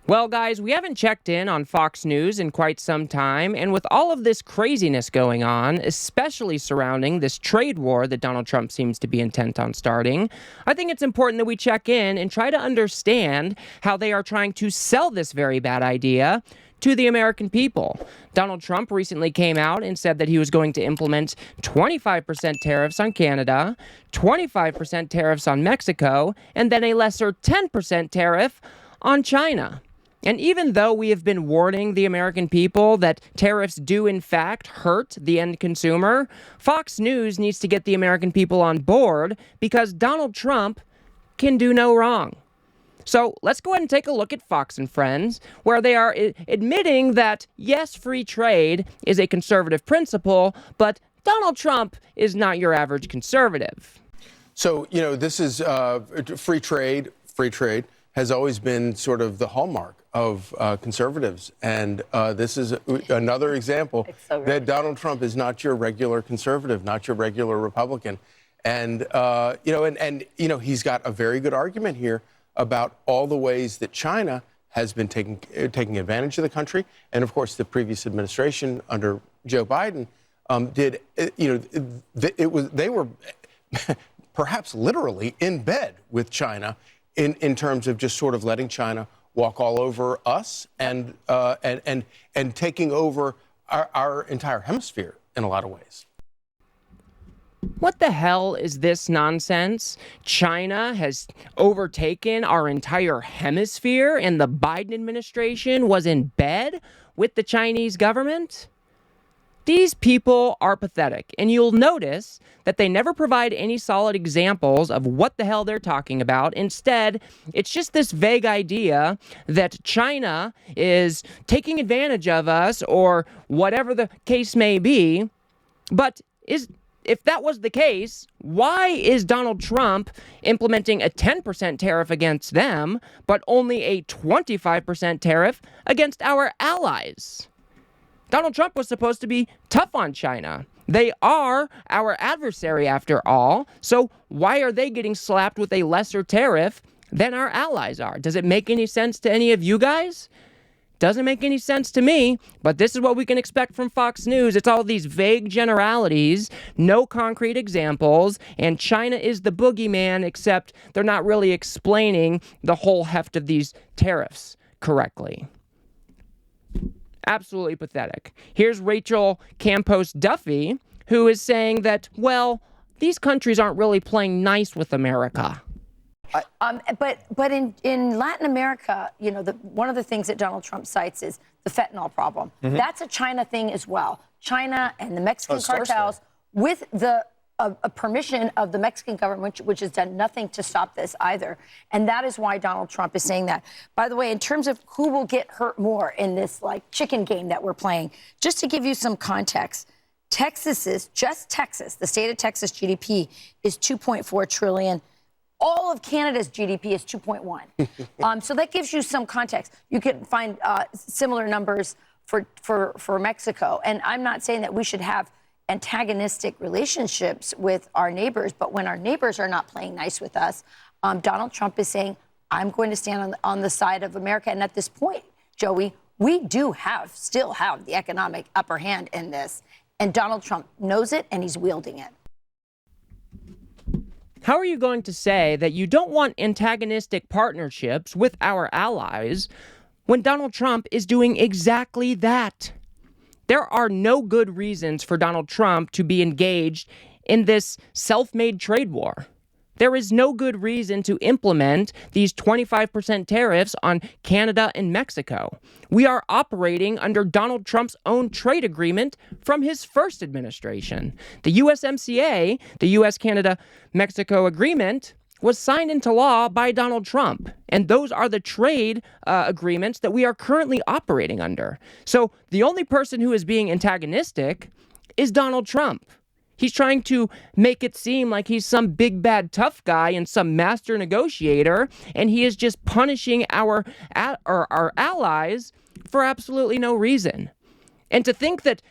Well, guys, we haven't checked in on Fox News in quite some time, and with all of this craziness going on, especially surrounding this trade war that Donald Trump seems to be intent on starting, I think it's important that we check in and try to understand how they are trying to sell this very bad idea to the American people. Donald Trump recently came out and said that he was going to implement 25% tariffs on Canada, 25% tariffs on Mexico, and then a lesser 10% tariff on China. And even though we have been warning the American people that tariffs do in fact hurt the end consumer, Fox News needs to get the American people on board because Donald Trump can do no wrong. So let's go ahead and take a look at Fox and Friends, where they are admitting that, yes, free trade is a conservative principle, but Donald Trump is not your average conservative. So, this is free trade. Free trade has always been sort of the hallmark of conservatives. And this is another example that Donald Trump is not your regular conservative, not your regular Republican. And, he's got a very good argument here about all the ways that China has been taking advantage of the country. And, of course, the previous administration under Joe Biden they were perhaps literally in bed with China in terms of just sort of letting China walk all over us and taking over our entire hemisphere in a lot of ways. What the hell is this nonsense? China has overtaken our entire hemisphere and the Biden administration was in bed with the Chinese government? These people are pathetic, and you'll notice that they never provide any solid examples of what the hell they're talking about. Instead, it's just this vague idea that China is taking advantage of us or whatever the case may be. But if that was the case, why is Donald Trump implementing a 10% tariff against them, but only a 25% tariff against our allies? Donald Trump was supposed to be tough on China. They are our adversary after all, so why are they getting slapped with a lesser tariff than our allies are? Does it make any sense to any of you guys? Doesn't make any sense to me, but this is what we can expect from Fox News. It's all these vague generalities, no concrete examples, and China is the boogeyman, except they're not really explaining the whole heft of these tariffs correctly. Absolutely pathetic. Here's Rachel Campos Duffy, who is saying that, well, these countries aren't really playing nice with America. But in Latin America, one of the things that Donald Trump cites is the fentanyl problem. Mm-hmm. That's a China thing as well. China and the Mexican cartels, with the permission of the Mexican government, which has done nothing to stop this either. And that is why Donald Trump is saying that. By the way, in terms of who will get hurt more in this chicken game that we're playing, just to give you some context, Texas, the state of Texas GDP is $2.4 trillion. All of Canada's GDP is 2.1. So that gives you some context. You can find similar numbers for Mexico. And I'm not saying that we should have antagonistic relationships with our neighbors, but when our neighbors are not playing nice with us, Donald Trump is saying, I'm going to stand on the side of America. And at this point, Joey, we do still have the economic upper hand in this. And Donald Trump knows it, and he's wielding it. How are you going to say that you don't want antagonistic partnerships with our allies when Donald Trump is doing exactly that? There are no good reasons for Donald Trump to be engaged in this self-made trade war. There is no good reason to implement these 25% tariffs on Canada and Mexico. We are operating under Donald Trump's own trade agreement from his first administration. The USMCA, the U.S.-Canada-Mexico agreement, was signed into law by Donald Trump. And those are the trade agreements that we are currently operating under. So the only person who is being antagonistic is Donald Trump. He's trying to make it seem like he's some big, bad, tough guy and some master negotiator, and he is just punishing our allies for absolutely no reason. And to think that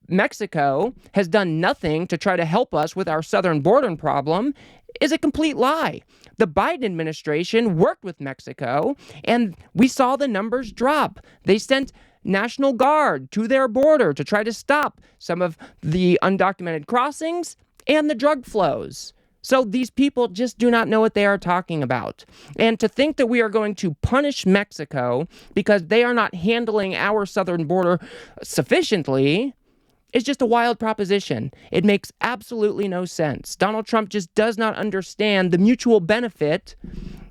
Mexico has done nothing to try to help us with our southern border problem is a complete lie. The Biden administration worked with Mexico, and we saw the numbers drop. They sent National Guard to their border to try to stop some of the undocumented crossings and the drug flows. So these people just do not know what they are talking about. And to think that we are going to punish Mexico because they are not handling our southern border sufficiently is just a wild proposition. It makes absolutely no sense. Donald Trump just does not understand the mutual benefit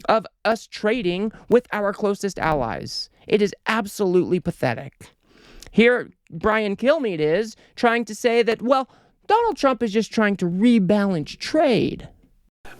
of us trading with our closest allies. It is absolutely pathetic. Here, Brian Kilmeade is trying to say that, well, Donald Trump is just trying to rebalance trade.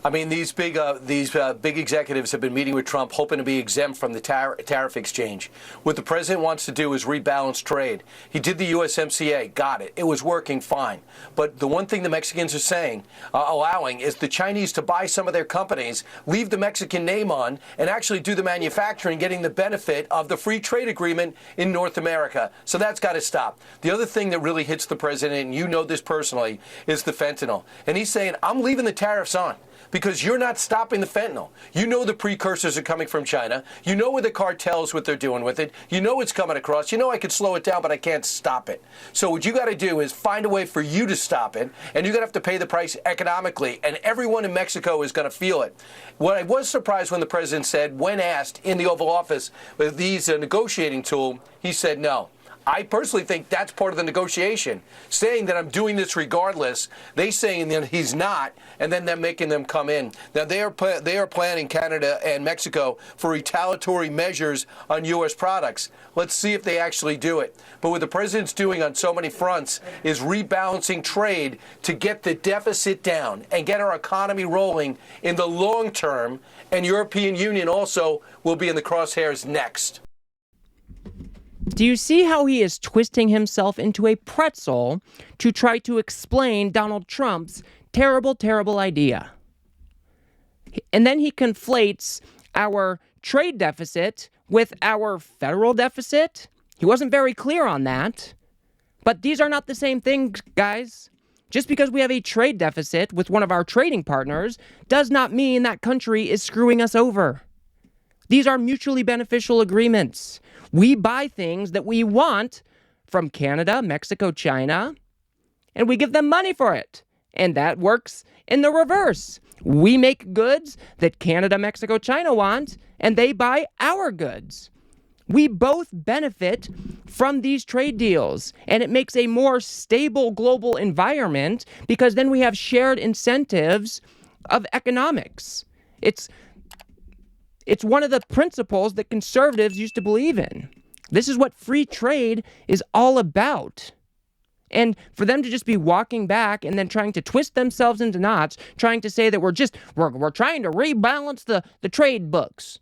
I mean, these big executives have been meeting with Trump, hoping to be exempt from the tariff exchange. What the president wants to do is rebalance trade. He did the USMCA, got it. It was working fine. But the one thing the Mexicans are saying, allowing, is the Chinese to buy some of their companies, leave the Mexican name on, and actually do the manufacturing, getting the benefit of the free trade agreement in North America. So that's got to stop. The other thing that really hits the president, and you know this personally, is the fentanyl. And he's saying, I'm leaving the tariffs on, because you're not stopping the fentanyl. You know the precursors are coming from China. You know where the cartels, what they're doing with it. You know it's coming across. You know I could slow it down, but I can't stop it. So what you got to do is find a way for you to stop it, and you're going to have to pay the price economically, and everyone in Mexico is going to feel it. What I was surprised when the president said, when asked in the Oval Office, with these negotiating tool, he said no. I personally think that's part of the negotiation, saying that I'm doing this regardless. They saying that he's not, and then they're making them come in. Now, they are planning, Canada and Mexico, for retaliatory measures on U.S. products. Let's see if they actually do it. But what the president's doing on so many fronts is rebalancing trade to get the deficit down and get our economy rolling in the long term, and European Union also will be in the crosshairs next. Do you see how he is twisting himself into a pretzel to try to explain Donald Trump's terrible, terrible idea? And then he conflates our trade deficit with our federal deficit. He wasn't very clear on that. But these are not the same things, guys. Just because we have a trade deficit with one of our trading partners does not mean that country is screwing us over. These are mutually beneficial agreements. We buy things that we want from Canada, Mexico, China, and we give them money for it. And that works in the reverse. We make goods that Canada, Mexico, China want, and they buy our goods. We both benefit from these trade deals, and it makes a more stable global environment because then we have shared incentives of economics. It's one of the principles that conservatives used to believe in. This is what free trade is all about. And for them to just be walking back and then trying to twist themselves into knots, trying to say that we're trying to rebalance the trade books,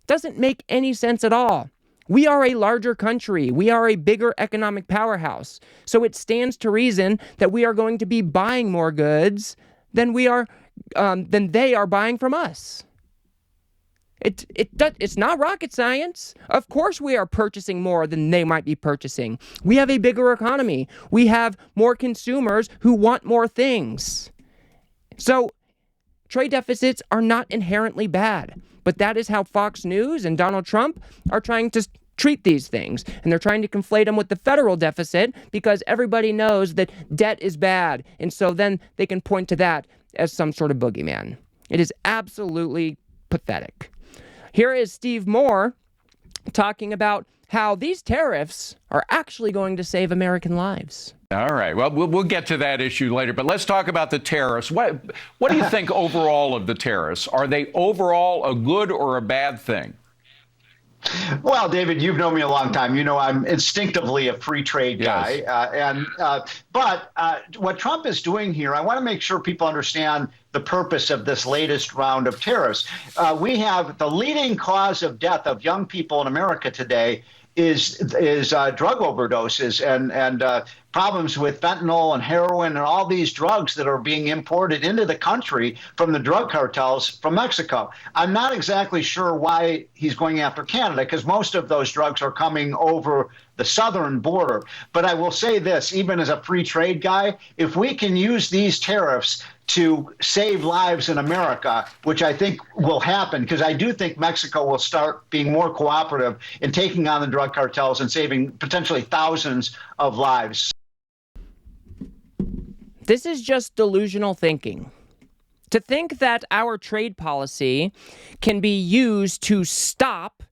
doesn't make any sense at all. We are a larger country. We are a bigger economic powerhouse. So it stands to reason that we are going to be buying more goods than they are buying from us. It's not rocket science. Of course we are purchasing more than they might be purchasing. We have a bigger economy. We have more consumers who want more things. So trade deficits are not inherently bad, but that is how Fox News and Donald Trump are trying to treat these things. And they're trying to conflate them with the federal deficit because everybody knows that debt is bad. And so then they can point to that as some sort of boogeyman. It is absolutely pathetic. Here is Steve Moore talking about how these tariffs are actually going to save American lives. All right. Well, we'll get to that issue later, but let's talk about the tariffs. What do you think overall of the tariffs? Are they overall a good or a bad thing? Well, David, you've known me a long time. You know I'm instinctively a free trade guy. Yes. But what Trump is doing here, I want to make sure people understand the purpose of this latest round of tariffs. We have the leading cause of death of young people in America today is drug overdoses, and problems with fentanyl and heroin and all these drugs that are being imported into the country from the drug cartels from Mexico. I'm not exactly sure why he's going after Canada, because most of those drugs are coming over the southern border. But I will say this, even as a free trade guy, if we can use these tariffs to save lives in America, which I think will happen, because I do think Mexico will start being more cooperative in taking on the drug cartels and saving potentially thousands of lives. This is just delusional thinking. To think that our trade policy can be used to stop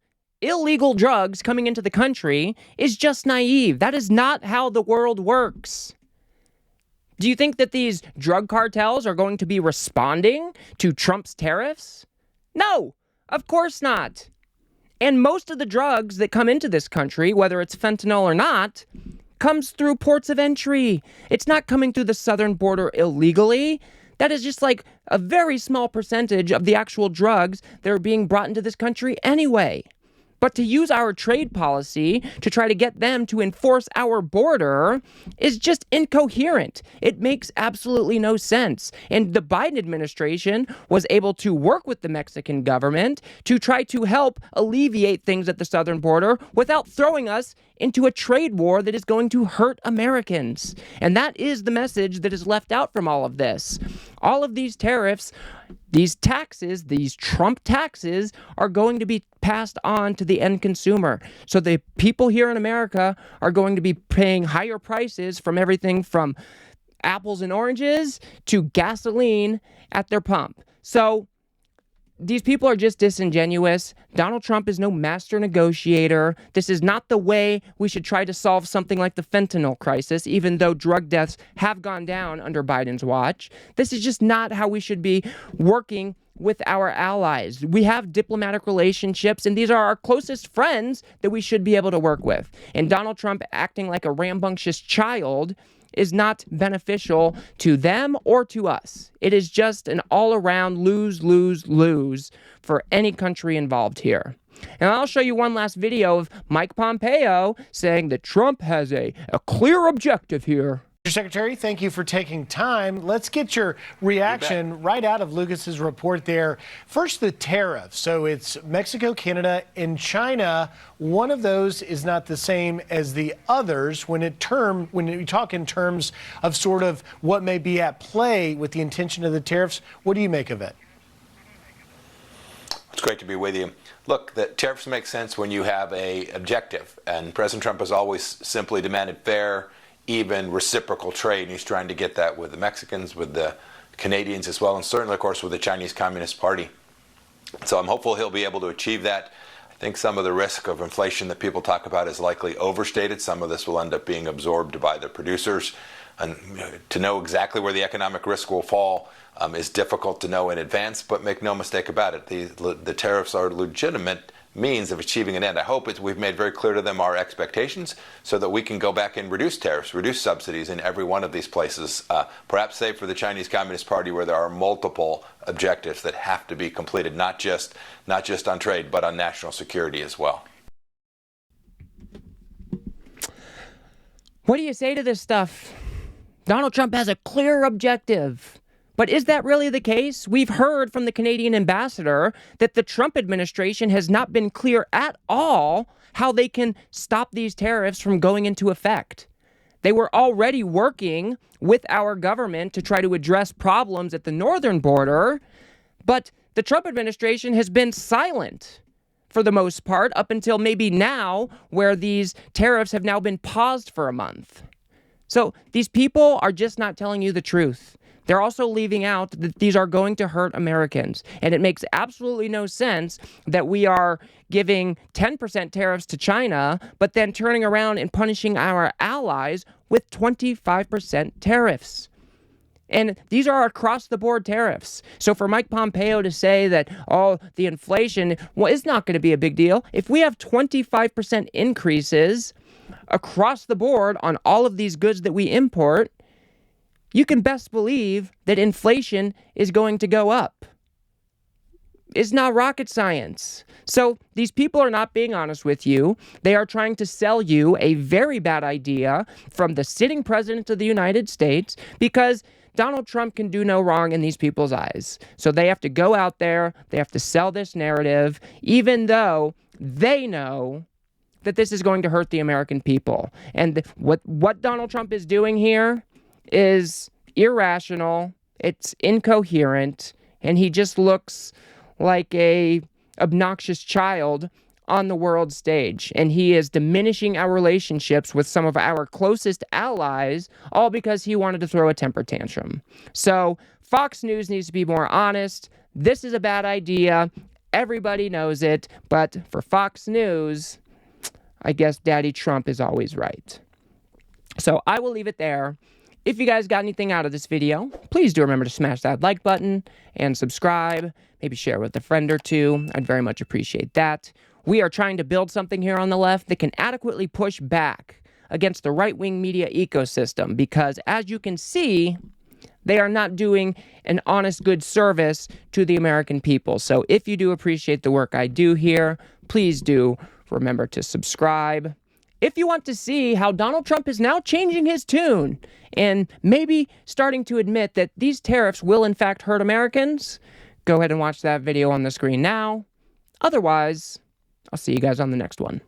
illegal drugs coming into the country is just naive. That is not how the world works. Do you think that these drug cartels are going to be responding to Trump's tariffs? No, of course not. And most of the drugs that come into this country, whether it's fentanyl or not, comes through ports of entry. It's not coming through the southern border illegally. That is just like a very small percentage of the actual drugs that are being brought into this country anyway. But to use our trade policy to try to get them to enforce our border is just incoherent. It makes absolutely no sense. And the Biden administration was able to work with the Mexican government to try to help alleviate things at the southern border without throwing us into a trade war that is going to hurt Americans. And that is the message that is left out from all of this. All of these tariffs, these taxes, these Trump taxes are going to be passed on to the end consumer. So the people here in America are going to be paying higher prices from everything from apples and oranges to gasoline at their pump. So these people are just disingenuous. Donald Trump is no master negotiator. This is not the way we should try to solve something like the fentanyl crisis, even though drug deaths have gone down under Biden's watch. This is just not how we should be working with our allies. We have diplomatic relationships, and these are our closest friends that we should be able to work with. And Donald Trump acting like a rambunctious child is not beneficial to them or to us. It is just an all-around lose, lose, lose for any country involved here. And I'll show you one last video of Mike Pompeo saying that Trump has a clear objective here. Mr. Secretary, thank you for taking time. Let's get your reaction right out of Lucas's report there. First, the tariffs. So it's Mexico, Canada, and China. One of those is not the same as the others. When you talk in terms of sort of what may be at play with the intention of the tariffs, what do you make of it? It's great to be with you. Look, the tariffs make sense when you have an objective, and President Trump has always simply demanded fair, even reciprocal trade, and he's trying to get that with the Mexicans, with the Canadians as well, and certainly, of course, with the Chinese Communist Party. So I'm hopeful he'll be able to achieve that. I think some of the risk of inflation that people talk about is likely overstated. Some of this will end up being absorbed by the producers. And to know exactly where the economic risk will fall is difficult to know in advance, but make no mistake about it, the tariffs are legitimate means of achieving an end. I hope we've made very clear to them our expectations so that we can go back and reduce tariffs, reduce subsidies in every one of these places, perhaps save for the Chinese Communist Party where there are multiple objectives that have to be completed, not just on trade, but on national security as well. What do you say to this stuff? Donald Trump has a clear objective. But is that really the case? We've heard from the Canadian ambassador that the Trump administration has not been clear at all how they can stop these tariffs from going into effect. They were already working with our government to try to address problems at the northern border, but the Trump administration has been silent for the most part up until maybe now, where these tariffs have now been paused for a month. So these people are just not telling you the truth. They're also leaving out that these are going to hurt Americans. And it makes absolutely no sense that we are giving 10% tariffs to China, but then turning around and punishing our allies with 25% tariffs. And these are across-the-board tariffs. So for Mike Pompeo to say that, the inflation, well, it's not going to be a big deal. If we have 25% increases across the board on all of these goods that we import, you can best believe that inflation is going to go up. is not rocket science. So these people are not being honest with you. They are trying to sell you a very bad idea from the sitting president of the United States, because Donald Trump can do no wrong in these people's eyes. So they have to go out there, they have to sell this narrative, even though they know that this is going to hurt the American people. And what Donald Trump is doing here is irrational, it's incoherent, and he just looks like a obnoxious child on the world stage. And he is diminishing our relationships with some of our closest allies, all because he wanted to throw a temper tantrum. So Fox News needs to be more honest. This is a bad idea. Everybody knows it. But for Fox News, I guess Daddy Trump is always right. So I will leave it there. If you guys got anything out of this video, please do remember to smash that like button and subscribe. Maybe share with a friend or two. I'd very much appreciate that. We are trying to build something here on the left that can adequately push back against the right-wing media ecosystem, because as you can see, they are not doing an honest, good service to the American people. So if you do appreciate the work I do here, please do remember to subscribe. If you want to see how Donald Trump is now changing his tune and maybe starting to admit that these tariffs will in fact hurt Americans, go ahead and watch that video on the screen now. Otherwise, I'll see you guys on the next one.